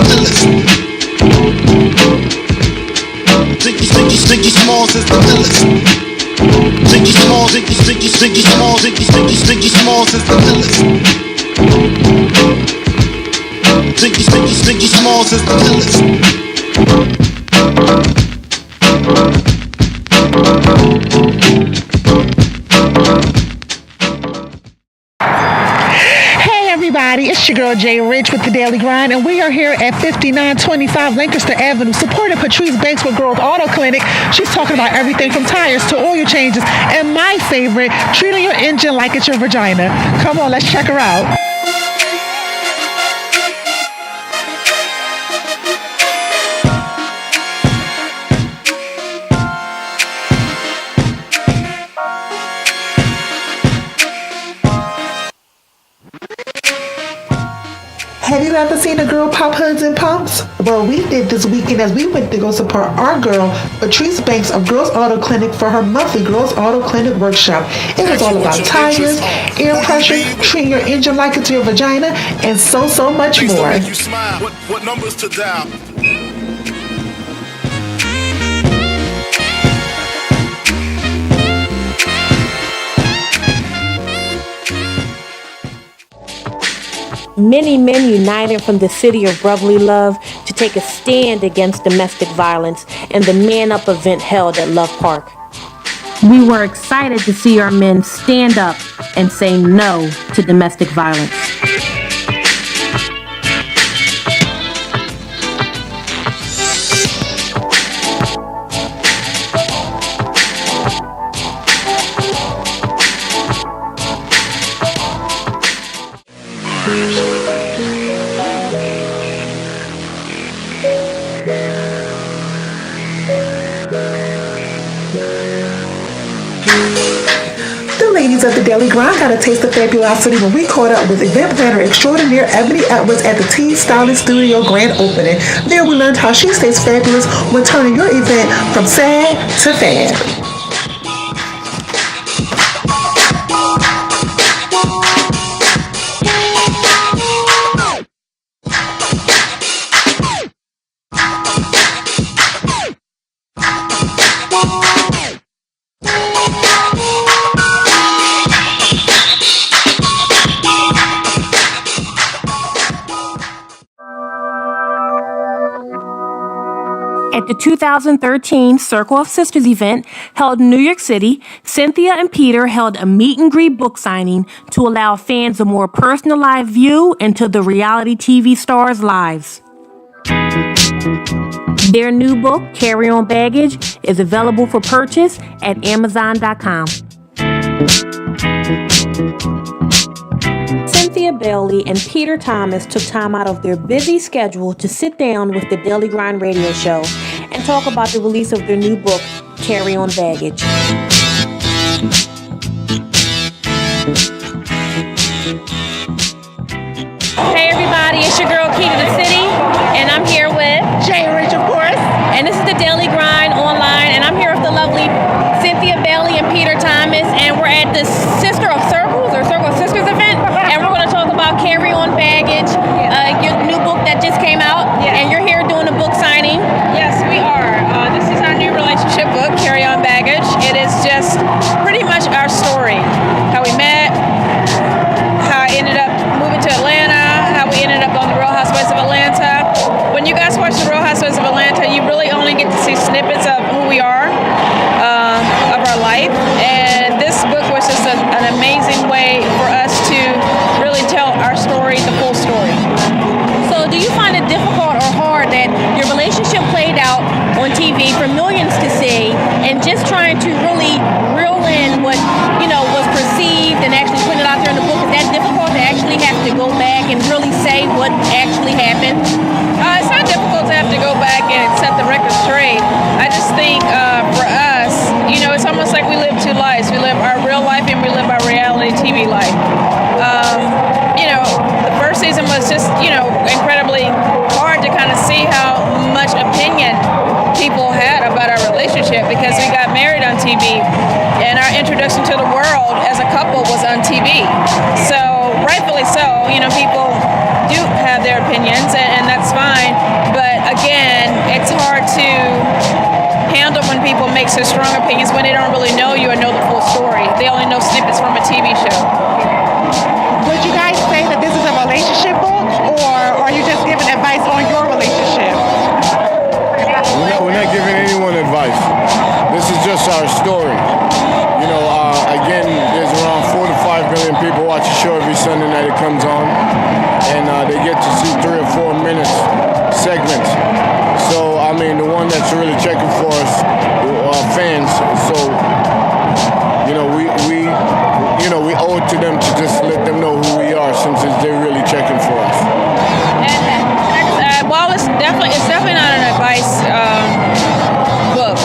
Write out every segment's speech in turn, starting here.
realest. Ziggy Smalls is the realest. Ziggy Smalls is the realest. Ziggy Smalls is the realest. It's your girl Jay Rich with the Daily Grind, and we are here at 5925 Lancaster Avenue, supporting Patrice Banks with Girls Auto Clinic. She's talking about everything from tires to oil changes, and my favorite, treating your engine like it's your vagina. Come on, let's check her out. Have you ever seen a girl pop hoods and pumps? Well, we did this weekend as we went to go support our girl, Patrice Banks of Girls Auto Clinic, for her monthly Girls Auto Clinic workshop. It was all about tires, air pressure, treating your engine like it's your vagina, and so much more. What numbers to dial? Many men united from the city of brotherly love to take a stand against domestic violence in the Man Up event held at Love Park. We were excited to see our men stand up and say no to domestic violence. The ladies of the Daily Grind got a taste of fabulosity when we caught up with event planner extraordinaire Ebony Edwards at the Teen Styling Studio grand opening. There we learned how she stays fabulous when turning your event from sad to fab. At the 2013 Circle of Sisters event held in New York City, Cynthia and Peter held a meet and greet book signing to allow fans a more personalized view into the reality TV stars' lives. Their new book, Carry On Baggage, is available for purchase at Amazon.com. Cynthia Bailey and Peter Thomas took time out of their busy schedule to sit down with the Daily Grind radio show and talk about the release of their new book, Carry On Baggage. Hey everybody, it's your girl Key to the City, and I'm here with Jay Rich, of course. And this is the Daily Grind online, and I'm here with the lovely Cynthia Bailey and Peter Thomas, and we're at the Sister of Circles or Circle of Sisters event, and we're going to talk about Carry On Baggage, your new book that just came out, and you're here doing a book signing. Yes, we are. This is our new relationship book, Carry On Baggage. It is just pretty much our story, how we met, how I ended up moving to Atlanta, how we ended up on the Real Housewives of Atlanta. When you guys watch the Real Housewives of Atlanta, you really only get to see snippets of who we are, of our life. And this book was just an amazing way for us to really tell our story, the full story. So do you find it difficult or hard that your relationship played out on TV for millions to see, and just trying to really reel in what, was perceived and actually put it out there in the book? Is that difficult to actually have to go back and really say what actually happened? It's not difficult to have to go back and set the record straight. I just think for us, it's almost like we live two lives. We live our real life and we live our reality TV life. The first season was just, incredibly hard to kind of see how much opinion people had about our relationship, because we got married on TV and our introduction to the world as a couple was on TV. So rightfully so, people do have their opinions, and that's fine. people make such strong opinions when they don't really know you or know the full story. They only know snippets from a TV show. Would you guys say that this is a relationship book, or are you just giving advice on your relationship? We're not giving anyone advice. This is just our story. Again, there's around 4 to 5 million people watch the show every Sunday night it comes on, and they get to see 3 or 4 minutes segments. So, I mean, the one that's really checking for us, fans. So, we owe it to them to just let them know who we are, since they're really checking for us. And while it's definitely not an advice book.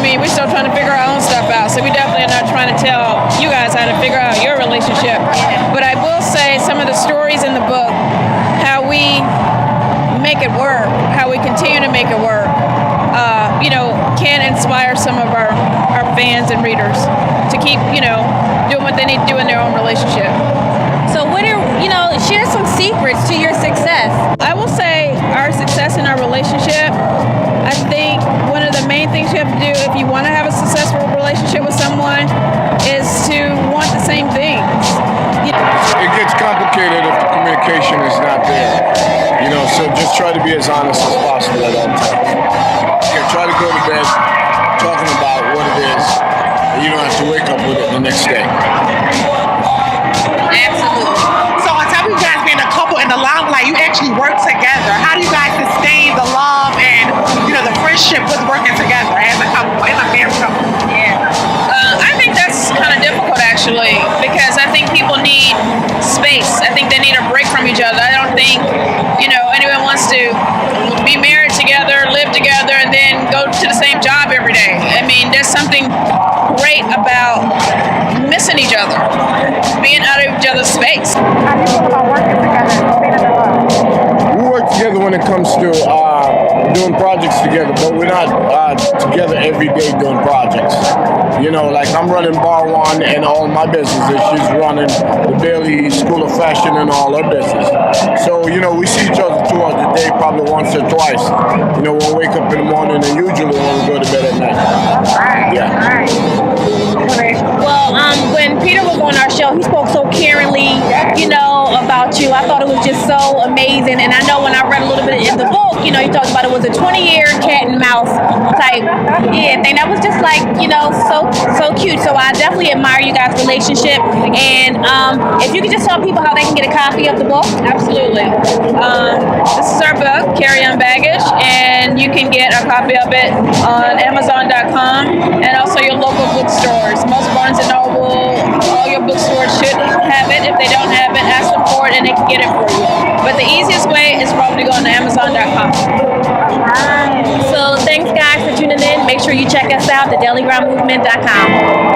We're still trying to figure our own stuff out, so we definitely are not trying to tell you guys how to figure out your relationship. But I will say some of the stories in the book, how we make it work, how we continue to make it work, can inspire some of our fans and readers to keep, doing what they need to do in their own relationship. So share some secrets to your success. I will say our success in our relationship, I think one of the main things you have to do if you want to have a successful relationship with someone is to want the same things. It gets complicated if the communication is not there. So just try to be as honest as possible at all times. Okay, try to go to bed talking about what it is, and you don't have to wake up with it the next day. Absolutely. So on top of you guys being a couple in the limelight, you actually work together. How do you guys sustain the love and the friendship with working together as a couple, in a married couple? I think that's kind of difficult actually, because I think people need space. I think they need a break from each other. I don't think anyone wants to be married together, live together, and then go to the same job every day. I mean, there's something great about missing each other, being out of each other's space. How do you feel about working together and sustaining the love? We work together when it comes to doing projects together, but we're not together every day doing projects. Like I'm running Bar One and all my businesses. She's running the Bailey School of Fashion and all her business. So, we see each other throughout the day, probably once or twice. We'll wake up in the morning and usually when we go to bed at night. Yeah. Well, when Peter was on our show, he spoke so caringly, about you. I thought it was just so amazing. And I know when I read a little bit in the book, he talked about it was a 20-year cat and mouse type thing. That was just like, so cute. So I definitely admire you guys' relationship. And if you could just tell people how they can get a copy of the book. Absolutely. This is our book, Carry On Baggage, and you can get a copy of it on Amazon.com and also your local bookstores. Most Barnes & Noble, all your bookstores should have it. If they don't have it, ask them for it and they can get it for you. But the easiest way is probably going to Amazon.com. So thanks guys for tuning in. Make sure you check us out, thedailygroundmovement.com.